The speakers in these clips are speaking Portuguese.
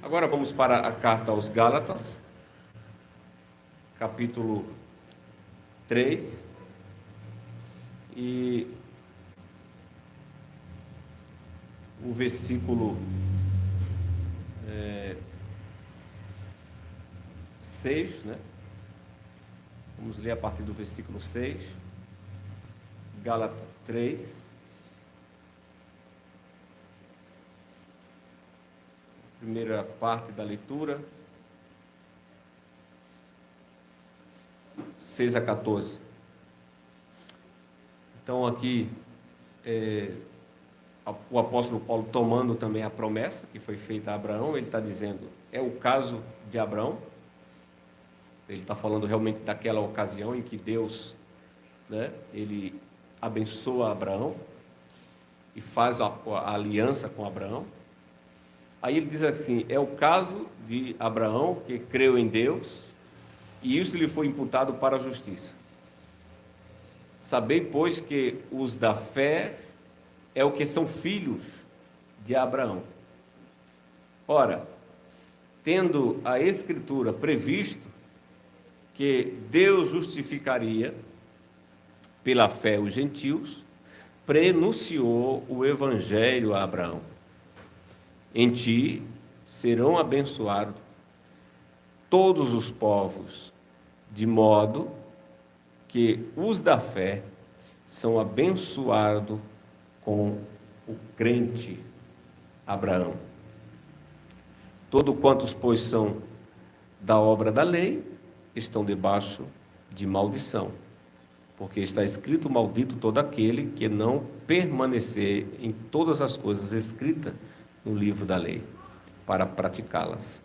Agora vamos para a carta aos Gálatas, capítulo 3, e o versículo 6, né? Vamos ler a partir do versículo 6, Gálatas 3. Primeira parte da leitura, 6 a 14. Então aqui, o apóstolo Paulo, tomando também a promessa que foi feita a Abraão, ele está dizendo, é o caso de Abraão. Ele está falando realmente daquela ocasião em que Deus, né, ele abençoa Abraão e faz a aliança com Abraão. Aí ele diz assim, é o caso de Abraão que creu em Deus e isso lhe foi imputado para a justiça. Sabei, pois, que os da fé é o que são filhos de Abraão. Ora, tendo a Escritura previsto que Deus justificaria pela fé os gentios, prenunciou o Evangelho a Abraão. Em ti serão abençoados todos os povos, de modo que os da fé são abençoados com o crente Abraão. Todo quantos, pois, são da obra da lei, estão debaixo de maldição, porque está escrito, maldito todo aquele que não permanecer em todas as coisas escritas no livro da lei, para praticá-las.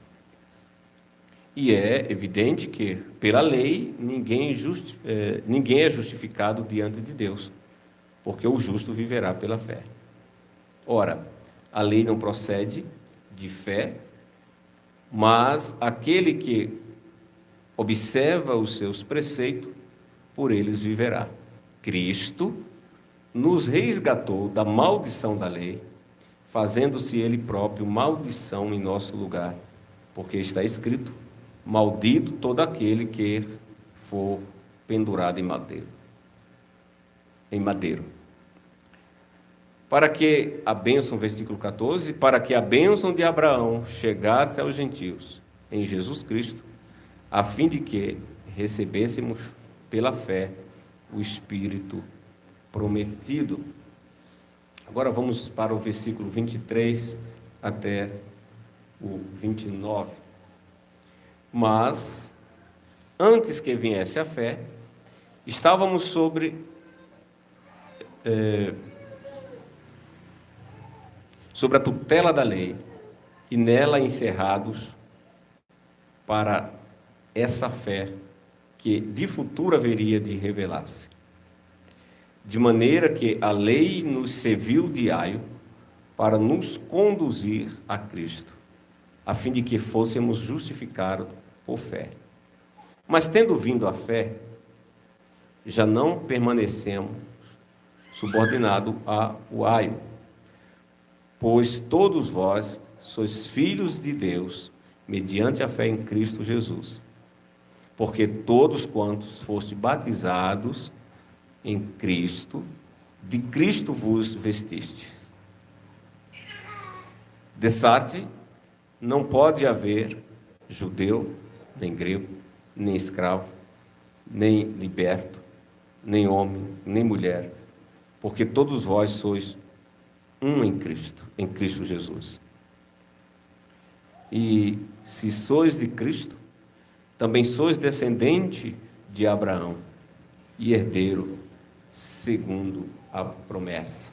E é evidente que, pela lei, ninguém é justificado diante de Deus, porque o justo viverá pela fé. Ora, a lei não procede de fé, mas aquele que observa os seus preceitos, por eles viverá. Cristo nos resgatou da maldição da lei, fazendo-se ele próprio maldição em nosso lugar, porque está escrito, maldito todo aquele que for pendurado em madeiro. Para que a bênção, versículo 14, para que a bênção de Abraão chegasse aos gentios em Jesus Cristo, a fim de que recebêssemos pela fé o Espírito prometido. Agora vamos para o versículo 23 até o 29. Mas, antes que viesse a fé, estávamos sobre a tutela da lei, e nela encerrados para essa fé que de futuro haveria de revelar-se. De maneira que a lei nos serviu de aio para nos conduzir a Cristo, a fim de que fôssemos justificados por fé. Mas tendo vindo a fé, já não permanecemos subordinados ao aio, pois todos vós sois filhos de Deus, mediante a fé em Cristo Jesus. Porque todos quantos foste batizados em Cristo, de Cristo vos vestistes. Dessarte, não pode haver judeu, nem grego, nem escravo, nem liberto, nem homem, nem mulher, porque todos vós sois um em Cristo Jesus. E se sois de Cristo, também sois descendente de Abraão e herdeiro segundo a promessa.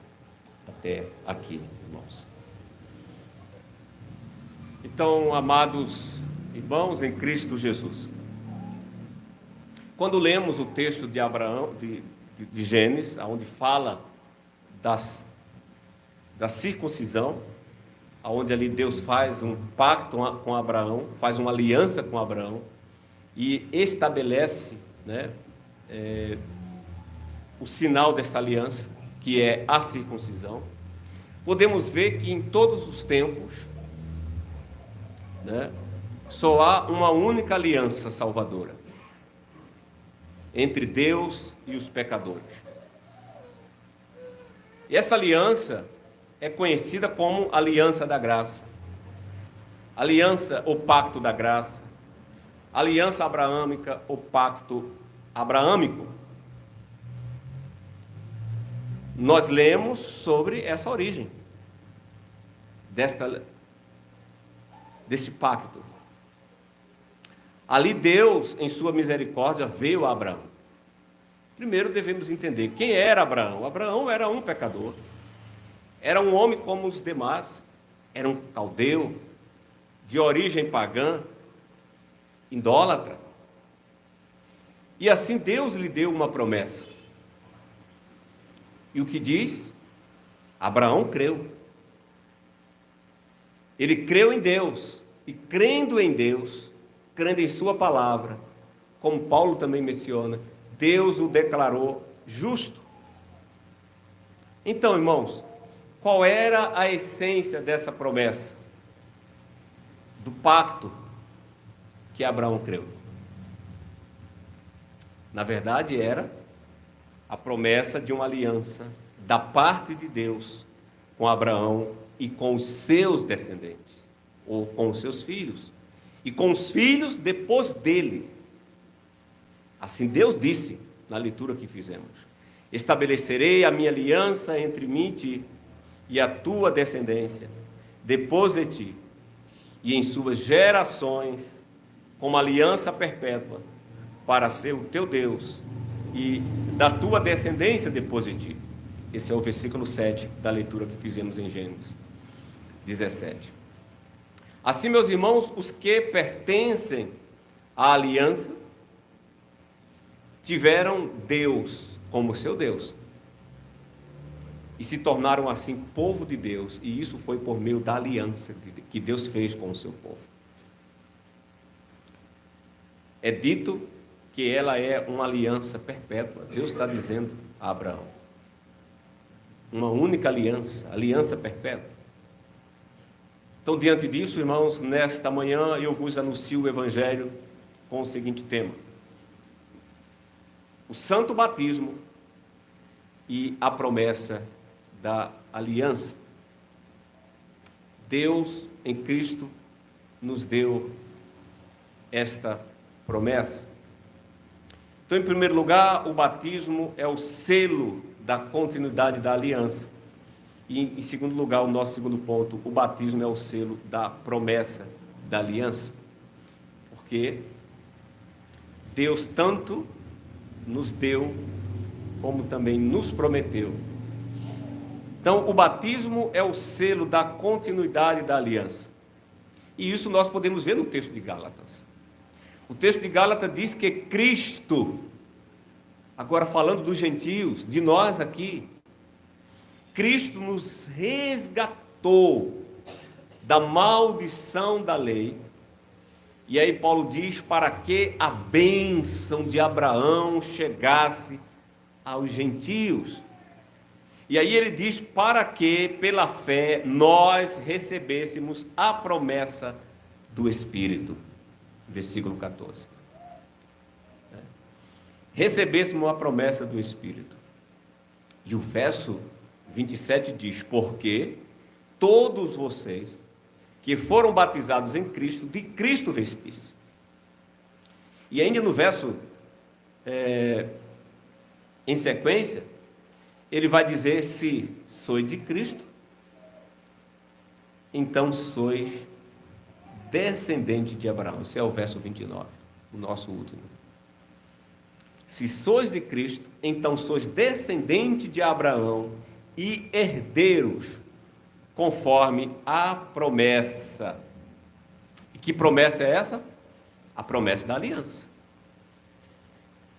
Até aqui, irmãos. Então, amados irmãos em Cristo Jesus, quando lemos o texto de Abraão, de Gênesis, onde fala da circuncisão, onde ali Deus faz um pacto com Abraão, faz uma aliança com Abraão e estabelece, né, o sinal desta aliança, que é a circuncisão. Podemos ver que em todos os tempos né? Só há uma única aliança salvadora entre Deus e os pecadores. E esta aliança é conhecida como aliança da graça, aliança ou pacto da graça, aliança abraâmica ou pacto abraâmico. Nós lemos sobre essa origem desse pacto. Ali Deus, em sua misericórdia, veio a Abraão. Primeiro devemos entender quem era Abraão. Abraão era um pecador, era um homem como os demais, era um caldeu, de origem pagã, idólatra. E assim Deus lhe deu uma promessa. E o que diz? Abraão creu. Ele creu em Deus, e crendo em Deus, crendo em sua palavra, como Paulo também menciona, Deus o declarou justo. Então, irmãos, qual era a essência dessa promessa? Do pacto que Abraão creu? Na verdade, era a promessa de uma aliança da parte de Deus com Abraão e com os seus descendentes, ou com os seus filhos, e com os filhos depois dele. Assim Deus disse na leitura que fizemos: estabelecerei a minha aliança entre mim e ti, e a tua descendência depois de ti, e em suas gerações, como aliança perpétua, para ser o teu Deus, e da tua descendência depois de ti. Esse é o versículo 7 da leitura que fizemos em Gênesis 17. Assim, meus irmãos, os que pertencem à aliança tiveram Deus como seu Deus e se tornaram assim povo de Deus, e isso foi por meio da aliança que Deus fez com o seu povo. É dito que ela é uma aliança perpétua. Deus está dizendo a Abraão, uma única aliança, aliança perpétua. Então, diante disso, irmãos, nesta manhã eu vos anuncio o Evangelho com o seguinte tema: o santo batismo e a promessa da aliança. Deus, em Cristo, nos deu esta promessa. Então, em primeiro lugar, o batismo é o selo da continuidade da aliança. E, em segundo lugar, o nosso segundo ponto, o batismo é o selo da promessa da aliança. Porque Deus tanto nos deu, como também nos prometeu. Então, o batismo é o selo da continuidade da aliança. E isso nós podemos ver no texto de Gálatas. O texto de Gálatas diz que Cristo, agora falando dos gentios, de nós aqui, Cristo nos resgatou da maldição da lei. E aí Paulo diz, para que a bênção de Abraão chegasse aos gentios. E aí ele diz, para que pela fé nós recebêssemos a promessa do Espírito. Versículo 14. Recebêssemos a promessa do Espírito. E o verso 27 diz, porque todos vocês que foram batizados em Cristo, de Cristo vestiste. E ainda no verso em sequência, ele vai dizer, se sois de Cristo, então sois descendente de Abraão. Esse é o verso 29, o nosso último. Se sois de Cristo, então sois descendente de Abraão e herdeiros, conforme a promessa. E que promessa é essa? A promessa da aliança.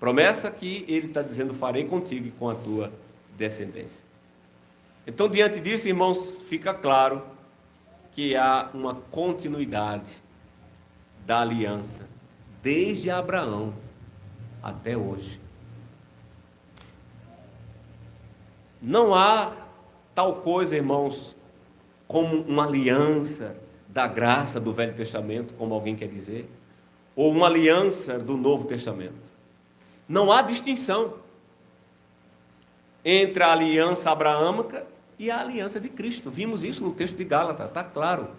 Promessa que ele está dizendo, farei contigo e com a tua descendência. Então, diante disso, irmãos, fica claro que há uma continuidade da aliança, desde Abraão até hoje. Não há tal coisa, irmãos, como uma aliança da graça do Velho Testamento, como alguém quer dizer, ou uma aliança do Novo Testamento. Não há distinção entre a aliança abraâmica e a aliança de Cristo. Vimos isso no texto de Gálatas, está claro.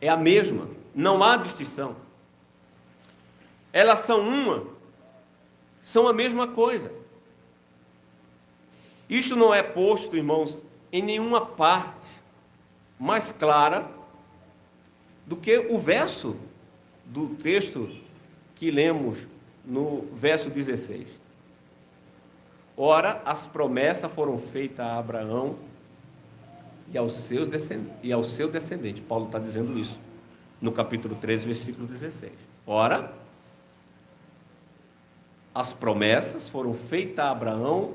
É a mesma, não há distinção. Elas são a mesma coisa. Isto não é posto, irmãos, em nenhuma parte mais clara do que o verso do texto que lemos no verso 16. Ora, as promessas foram feitas a Abraão e ao seu descendente. Paulo está dizendo isso no capítulo 13, versículo 16. Ora, as promessas foram feitas a Abraão,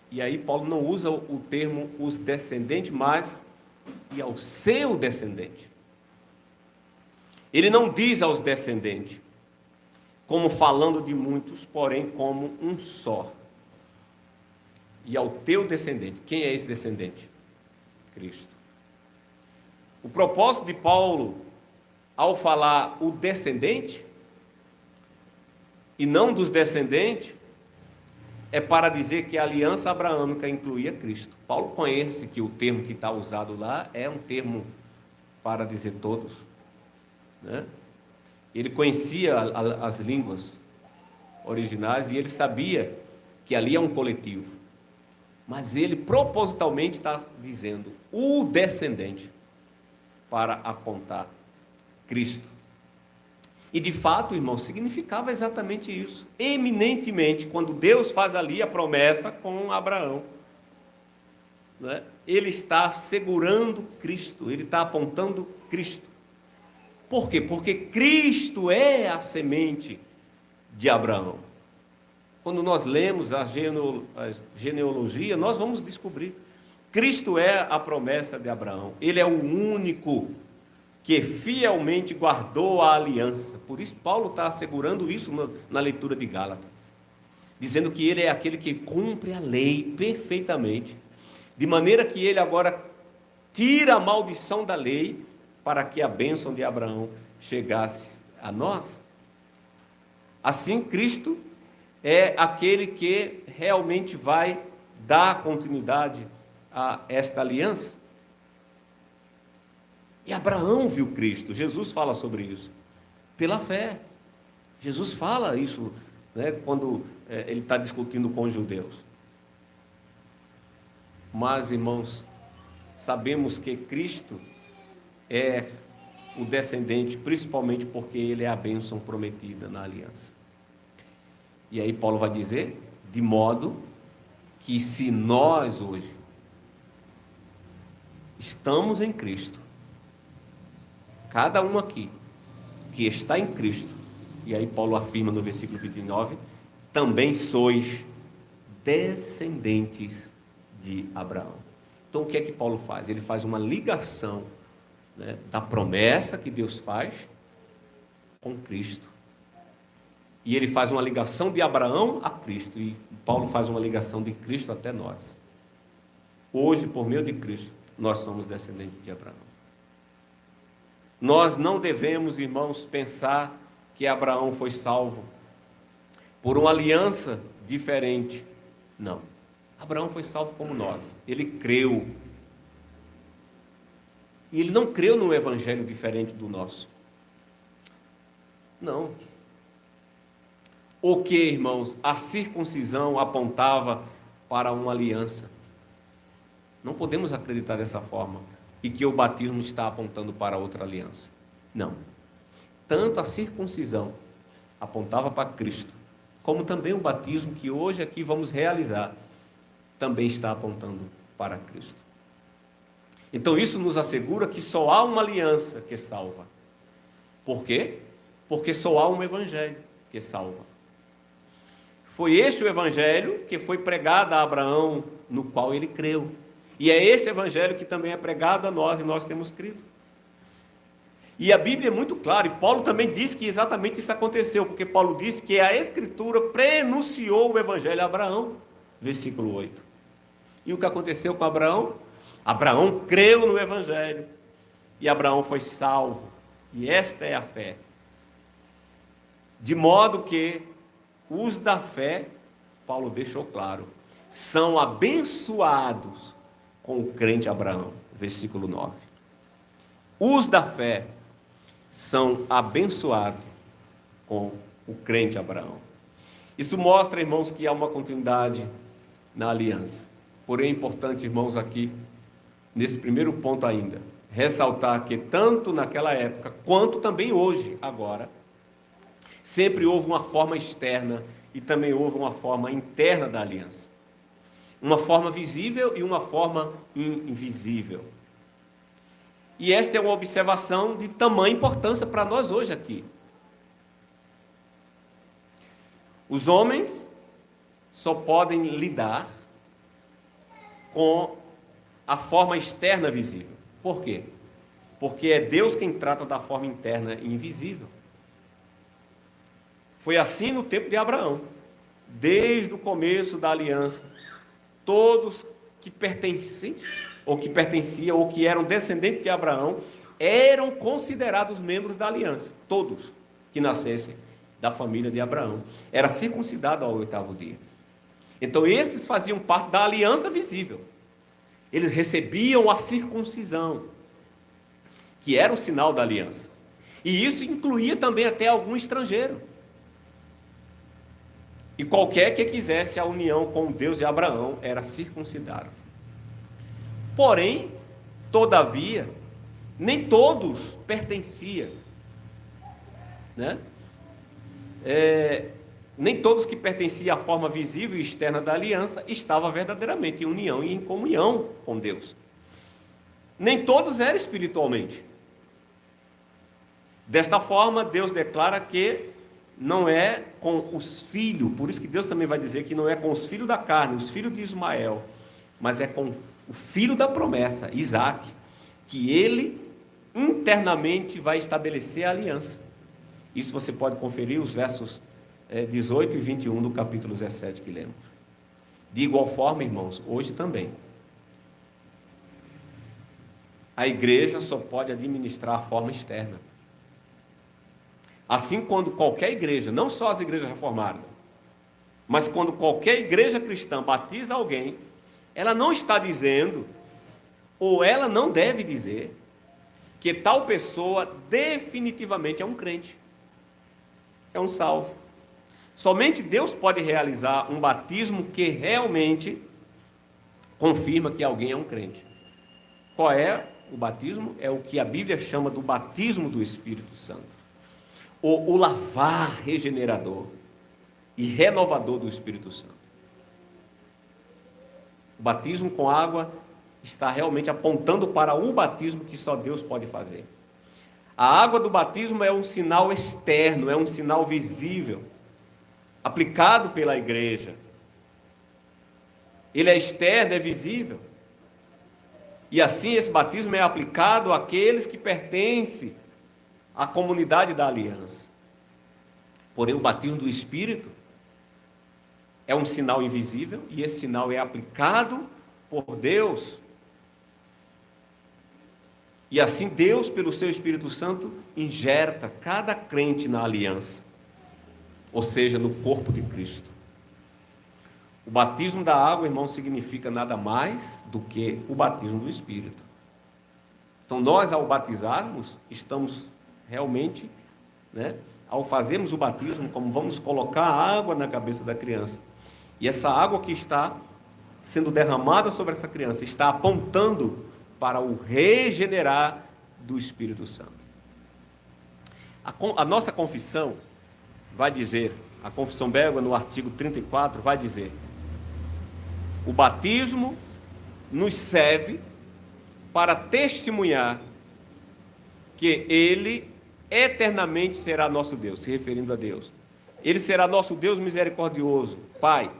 e aí Paulo não usa o termo os descendentes, mas e ao seu descendente. Ele não diz aos descendentes, como falando de muitos, porém como um só. E ao teu descendente. Quem é esse descendente? Cristo. O propósito de Paulo, ao falar o descendente, e não dos descendentes, é para dizer que a aliança abraâmica incluía Cristo. Paulo conhece que o termo que está usado lá é um termo para dizer todos, né? Ele conhecia as línguas originais e ele sabia que ali é um coletivo. Mas ele propositalmente está dizendo o descendente para apontar Cristo. E de fato, irmão, significava exatamente isso. Eminentemente, quando Deus faz ali a promessa com Abraão, né? Ele está segurando Cristo, ele está apontando Cristo. Por quê? Porque Cristo é a semente de Abraão. Quando nós lemos a genealogia, nós vamos descobrir. Cristo é a promessa de Abraão. Ele é o único que fielmente guardou a aliança. Por isso Paulo está assegurando isso na leitura de Gálatas, dizendo que ele é aquele que cumpre a lei perfeitamente, de maneira que ele agora tira a maldição da lei para que a bênção de Abraão chegasse a nós. Assim, Cristo é aquele que realmente vai dar continuidade a esta aliança. E Abraão viu Cristo. Jesus fala sobre isso pela fé. Jesus fala isso, né, quando ele está discutindo com os judeus. Mas, irmãos, sabemos que Cristo é o descendente, principalmente porque ele é a bênção prometida na aliança. E aí Paulo vai dizer, de modo que se nós hoje estamos em Cristo, cada um aqui que está em Cristo, e aí Paulo afirma no versículo 29, também sois descendentes de Abraão. Então o que é que Paulo faz? Ele faz uma ligação, né, da promessa que Deus faz com Cristo. E ele faz uma ligação de Abraão a Cristo. E Paulo faz uma ligação de Cristo até nós. Hoje, por meio de Cristo, nós somos descendentes de Abraão. Nós não devemos, irmãos, pensar que Abraão foi salvo por uma aliança diferente. Não. Abraão foi salvo como nós. Ele creu. E ele não creu num evangelho diferente do nosso. Não. O que, irmãos? A circuncisão apontava para uma aliança. Não podemos acreditar dessa forma. E que o batismo está apontando para outra aliança. Não. Tanto a circuncisão apontava para Cristo, como também o batismo que hoje aqui vamos realizar, também está apontando para Cristo. Então isso nos assegura que só há uma aliança que salva. Por quê? Porque só há um evangelho que salva. Foi este o evangelho que foi pregado a Abraão, no qual ele creu. E é esse evangelho que também é pregado a nós, e nós temos crido. E a Bíblia é muito clara, e Paulo também diz que exatamente isso aconteceu, porque Paulo diz que a Escritura prenunciou o evangelho a Abraão, versículo 8. E o que aconteceu com Abraão? Abraão creu no evangelho, e Abraão foi salvo. E esta é a fé. De modo que os da fé, Paulo deixou claro, são abençoados com o crente Abraão. Versículo 9. Os da fé são abençoados com o crente Abraão. Isso mostra, irmãos, que há uma continuidade na aliança. Porém, é importante, irmãos, aqui, nesse primeiro ponto ainda, ressaltar que tanto naquela época, quanto também hoje, agora, sempre houve uma forma externa e também houve uma forma interna da aliança. Uma forma visível e uma forma invisível. E esta é uma observação de tamanha importância para nós hoje aqui. Os homens só podem lidar com a forma externa visível. Por quê? Porque é Deus quem trata da forma interna e invisível. Foi assim no tempo de Abraão. Desde o começo da aliança, todos que pertencem, ou que pertenciam, ou que eram descendentes de Abraão, eram considerados membros da aliança. Todos que nascessem da família de Abraão. Era circuncidado ao 8º dia. Então, esses faziam parte da aliança visível. Eles recebiam a circuncisão, que era o sinal da aliança. E isso incluía também até algum estrangeiro. E qualquer que quisesse a união com o Deus de Abraão era circuncidado. Porém, todavia, nem todos pertenciam, né? Nem todos que pertenciam à forma visível e externa da aliança estavam verdadeiramente em união e em comunhão com Deus. Nem todos eram espiritualmente. Desta forma, Deus declara que não é com os filhos, por isso que Deus também vai dizer que não é com os filhos da carne, os filhos de Ismael, mas é com o filho da promessa, Isaque, que ele internamente vai estabelecer a aliança. Isso você pode conferir os versos 18 e 21 do capítulo 17 que lemos. De igual forma, irmãos, hoje também, a igreja só pode administrar a forma externa. Assim, quando qualquer igreja, não só as igrejas reformadas, mas quando qualquer igreja cristã batiza alguém, ela não está dizendo, ou ela não deve dizer, que tal pessoa definitivamente é um crente, é um salvo. Somente Deus pode realizar um batismo que realmente confirma que alguém é um crente. Qual é o batismo? É o que a Bíblia chama do batismo do Espírito Santo. O lavar regenerador e renovador do Espírito Santo. O batismo com água está realmente apontando para o batismo que só Deus pode fazer. A água do batismo é um sinal externo, é um sinal visível, aplicado pela igreja. Ele é externo, é visível. E assim esse batismo é aplicado àqueles que pertencem à comunidade da aliança. Porém, o batismo do Espírito é um sinal invisível e esse sinal é aplicado por Deus. E assim Deus, pelo seu Espírito Santo, injerta cada crente na aliança, ou seja, no corpo de Cristo. O batismo da água, irmão, significa nada mais do que o batismo do Espírito. Então, nós, ao batizarmos, estamos realmente, ao fazermos o batismo, como vamos colocar a água na cabeça da criança, e essa água que está sendo derramada sobre essa criança, está apontando para o regenerar do Espírito Santo. A nossa confissão vai dizer, a confissão belga no artigo 34 vai dizer, o batismo nos serve para testemunhar que Ele eternamente será nosso Deus, se referindo a Deus. Ele será nosso Deus misericordioso, Pai.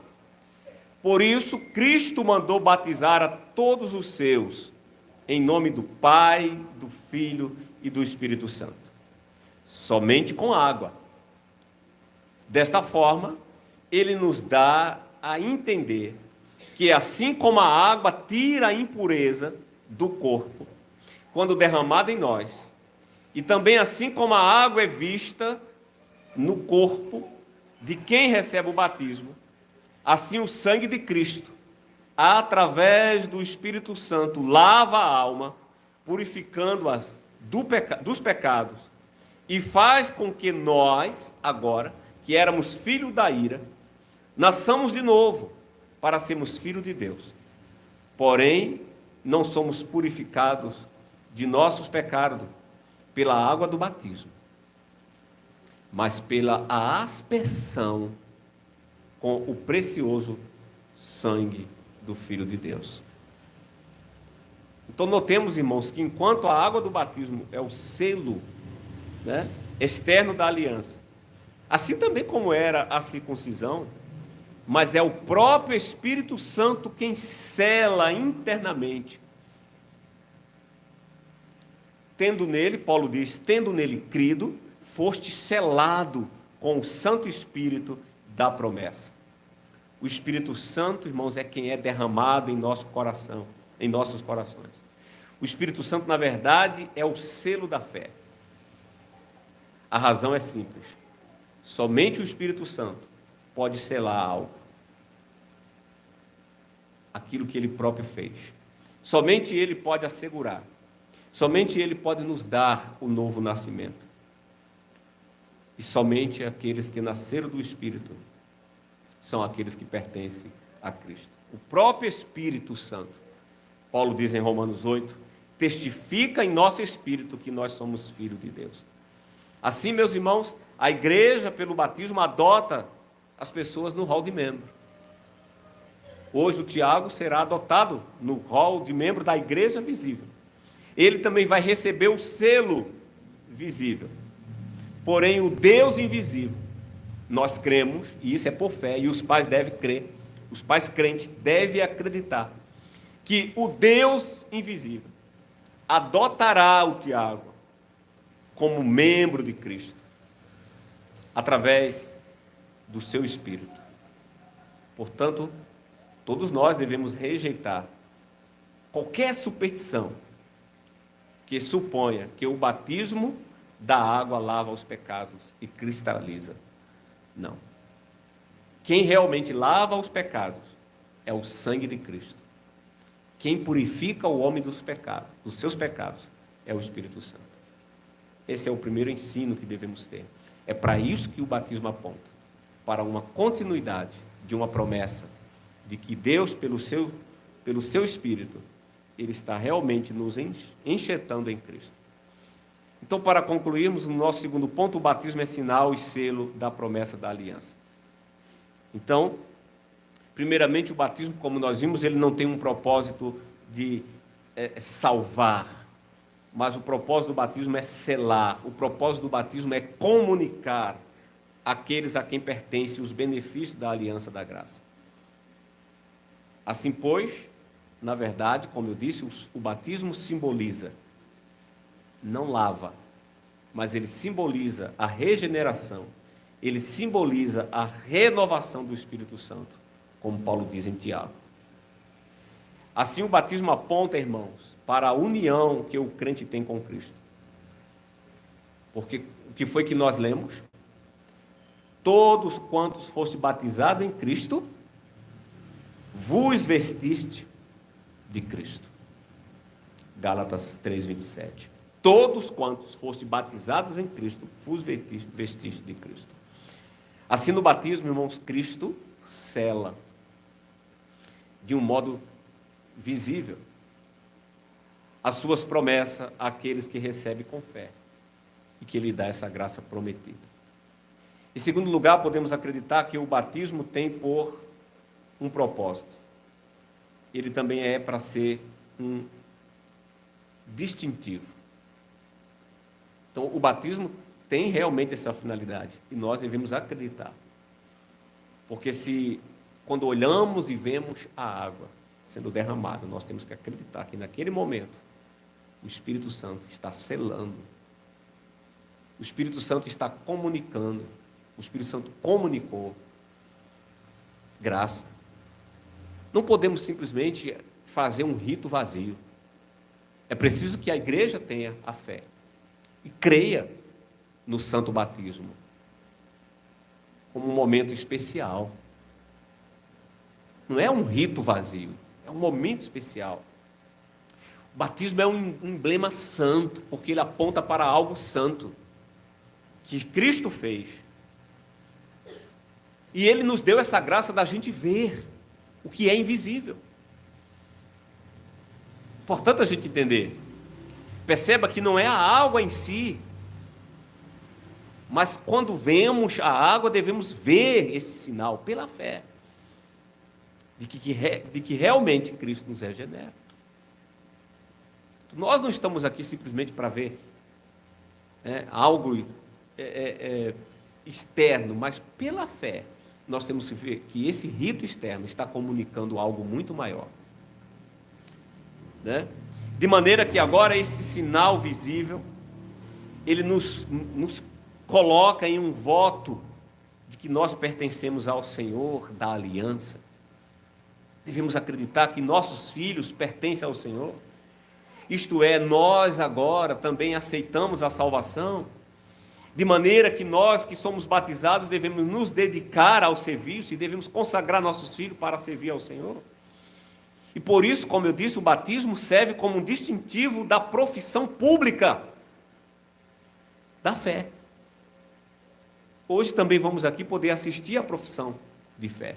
Por isso, Cristo mandou batizar a todos os seus, em nome do Pai, do Filho e do Espírito Santo. Somente com água. Desta forma, Ele nos dá a entender que assim como a água tira a impureza do corpo, quando derramada em nós, e também assim como a água é vista no corpo de quem recebe o batismo, assim o sangue de Cristo, através do Espírito Santo, lava a alma, purificando-as dos pecados, e faz com que nós, agora, que éramos filhos da ira, nasçamos de novo para sermos filhos de Deus. Porém, não somos purificados de nossos pecados pela água do batismo, mas pela aspersão com o precioso sangue do Filho de Deus. Então notemos, irmãos, que enquanto a água do batismo é o selo, né, externo da aliança, assim também como era a circuncisão, mas é o próprio Espírito Santo quem sela internamente. Tendo nele, Paulo diz, tendo nele crido, foste selado com o Santo Espírito da promessa. O Espírito Santo, irmãos, é quem é derramado em nosso coração, em nossos corações. O Espírito Santo, na verdade, é o selo da fé. A razão é simples. Somente o Espírito Santo pode selar algo, aquilo que ele próprio fez. Somente ele pode assegurar. Somente ele pode nos dar o novo nascimento. E somente aqueles que nasceram do Espírito são aqueles que pertencem a Cristo. O próprio Espírito Santo, Paulo diz em Romanos 8, testifica em nosso espírito que nós somos filhos de Deus. Assim, meus irmãos, a igreja, pelo batismo, adota as pessoas no rol de membro. Hoje o Tiago será adotado no rol de membro da igreja visível. Ele também vai receber o selo visível. Porém, o Deus invisível, nós cremos, e isso é por fé, e os pais devem crer, os pais crentes devem acreditar, que o Deus invisível adotará o Tiago como membro de Cristo, através do seu Espírito. Portanto, todos nós devemos rejeitar qualquer superstição que suponha que o batismo da água lava os pecados e cristaliza. Não. Quem realmente lava os pecados é o sangue de Cristo. Quem purifica o homem dos pecados, dos seus pecados, é o Espírito Santo. Esse é o primeiro ensino que devemos ter. É para isso que o batismo aponta, para uma continuidade de uma promessa de que Deus, pelo seu Espírito, Ele está realmente nos enxertando em Cristo. Então, para concluirmos, no nosso segundo ponto, o batismo é sinal e selo da promessa da aliança. Então, primeiramente, o batismo, como nós vimos, ele não tem um propósito de salvar, mas o propósito do batismo é selar, o propósito do batismo é comunicar àqueles a quem pertencem os benefícios da aliança da graça. Assim, pois, na verdade, como eu disse, o batismo simboliza, não lava, mas ele simboliza a regeneração, ele simboliza a renovação do Espírito Santo, como Paulo diz em Tiago. Assim, o batismo aponta, irmãos, para a união que o crente tem com Cristo. Porque o que foi que nós lemos? Todos quantos foste batizados em Cristo, vos vestiste de Cristo. Gálatas 3:27. Todos quantos foste batizados em Cristo, vos vestiste de Cristo. Assim, no batismo, irmãos, Cristo sela de um modo visível as suas promessas àqueles que recebem com fé e que Ele dá essa graça prometida. Em segundo lugar, podemos acreditar que o batismo tem por um propósito. Ele também é para ser um distintivo. Então, o batismo tem realmente essa finalidade e nós devemos acreditar. Porque quando olhamos e vemos a água sendo derramada, nós temos que acreditar que naquele momento o Espírito Santo está selando, o Espírito Santo está comunicando, o Espírito Santo comunicou graça. Não podemos simplesmente fazer um rito vazio. É preciso que a igreja tenha a fé e creia no santo batismo como um momento especial. Não é um rito vazio, é um momento especial. O batismo é um emblema santo, porque ele aponta para algo santo que Cristo fez. E ele nos deu essa graça da gente ver o que é invisível. Portanto, a gente entender. Perceba que não é a água em si, mas quando vemos a água, devemos ver esse sinal pela fé de que realmente Cristo nos regenera. Nós não estamos aqui simplesmente para ver algo externo, mas pela fé nós temos que ver que esse rito externo está comunicando algo muito maior. De maneira que agora esse sinal visível, ele nos coloca em um voto de que nós pertencemos ao Senhor da aliança. Devemos acreditar que nossos filhos pertencem ao Senhor. Isto é, nós agora também aceitamos a salvação, de maneira que nós que somos batizados devemos nos dedicar ao serviço e devemos consagrar nossos filhos para servir ao Senhor. E por isso, como eu disse, o batismo serve como um distintivo da profissão pública da fé. Hoje também vamos aqui poder assistir à profissão de fé.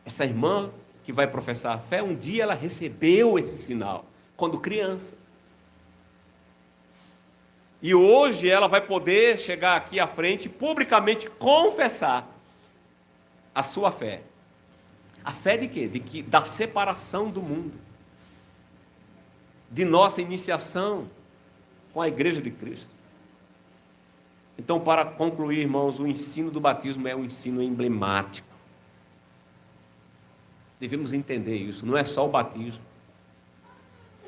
Essa irmã que vai professar a fé, um dia ela recebeu esse sinal, quando criança. E hoje ela vai poder chegar aqui à frente e publicamente confessar a sua fé. A fé de quê? Da separação do mundo. De nossa iniciação com a Igreja de Cristo. Então, para concluir, irmãos, o ensino do batismo é um ensino emblemático. Devemos entender isso, não é só o batismo.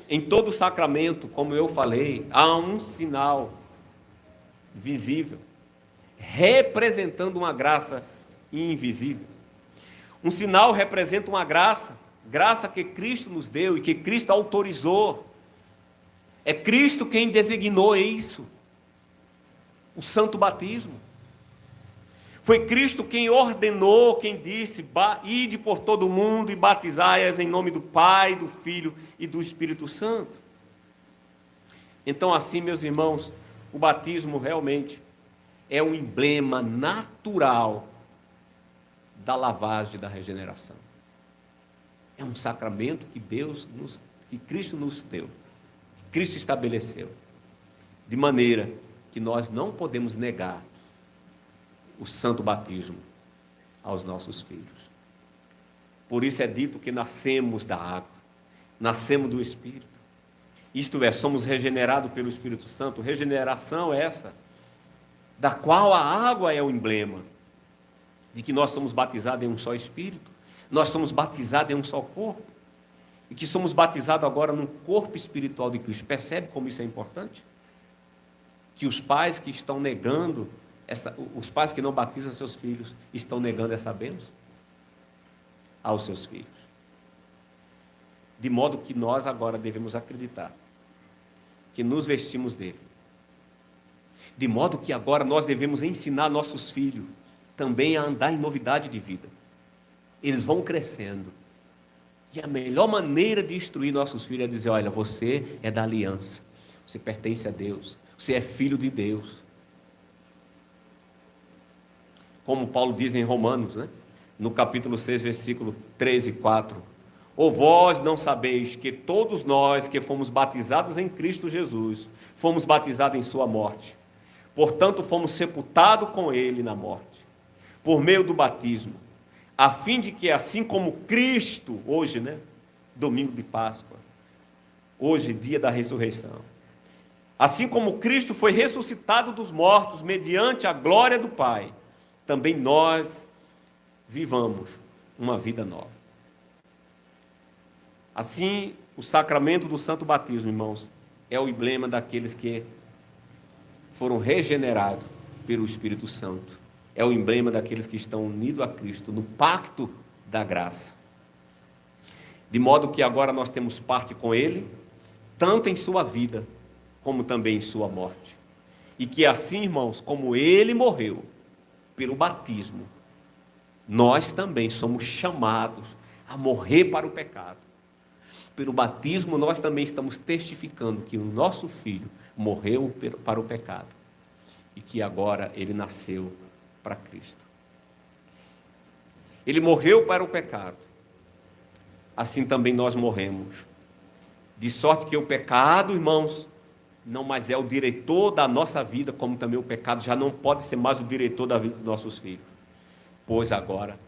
Em todo o sacramento, como eu falei, há um sinal visível, representando uma graça invisível. Um sinal representa uma graça que Cristo nos deu e que Cristo autorizou. É Cristo quem designou isso, o santo batismo. Foi Cristo quem ordenou, quem disse: ide por todo o mundo e batizai-as em nome do Pai, do Filho e do Espírito Santo. Então, assim, meus irmãos, o batismo realmente é um emblema natural da lavagem da regeneração. É um sacramento que que Cristo nos deu, que Cristo estabeleceu, de maneira que nós não podemos negar o santo batismo aos nossos filhos. Por isso é dito que nascemos da água, nascemos do Espírito. Isto é, somos regenerados pelo Espírito Santo. Regeneração essa, da qual a água é o emblema, de que nós somos batizados em um só Espírito, nós somos batizados em um só corpo, e que somos batizados agora no corpo espiritual de Cristo. Percebe como isso é importante? Que os pais que estão negando, os pais que não batizam seus filhos, estão negando essa bênção aos seus filhos. De modo que nós agora devemos acreditar que nos vestimos dele. De modo que agora nós devemos ensinar nossos filhos também a andar em novidade de vida. Eles vão crescendo. E a melhor maneira de instruir nossos filhos é dizer: olha, você é da aliança, você pertence a Deus, você é filho de Deus. Como Paulo diz em Romanos, no capítulo 6, versículo 13 e 4. Ou vós não sabeis que todos nós que fomos batizados em Cristo Jesus, fomos batizados em sua morte. Portanto, fomos sepultados com ele na morte, por meio do batismo, a fim de que, assim como Cristo, hoje, domingo de Páscoa, hoje, dia da ressurreição, assim como Cristo foi ressuscitado dos mortos mediante a glória do Pai, também nós vivamos uma vida nova. Assim, o sacramento do santo batismo, irmãos, é o emblema daqueles que foram regenerados pelo Espírito Santo. É o emblema daqueles que estão unidos a Cristo no pacto da graça. de modo que agora nós temos parte com Ele, tanto em sua vida, como também em sua morte. E que assim, irmãos, como Ele morreu pelo batismo, nós também somos chamados a morrer para o pecado. Pelo batismo, nós também estamos testificando que o nosso Filho morreu para o pecado e que agora Ele nasceu para Cristo. Ele morreu para o pecado, assim também nós morremos. De sorte que o pecado, irmãos, não mais é o diretor da nossa vida, como também o pecado já não pode ser mais o diretor da vida dos nossos filhos. Pois agora,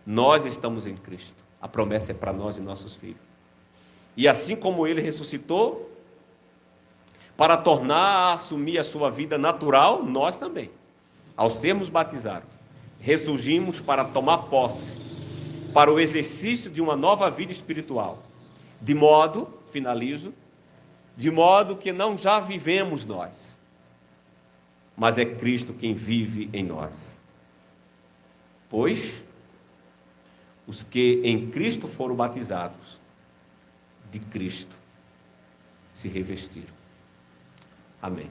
nós estamos em Cristo. A promessa é para nós e nossos filhos. E assim como Ele ressuscitou, para tornar a assumir a sua vida natural, nós também, ao sermos batizados, ressurgimos para tomar posse, para o exercício de uma nova vida espiritual. De modo, finalizo, de modo que não já vivemos nós, mas é Cristo quem vive em nós. Pois os que em Cristo foram batizados, de Cristo se revestiram. Amém.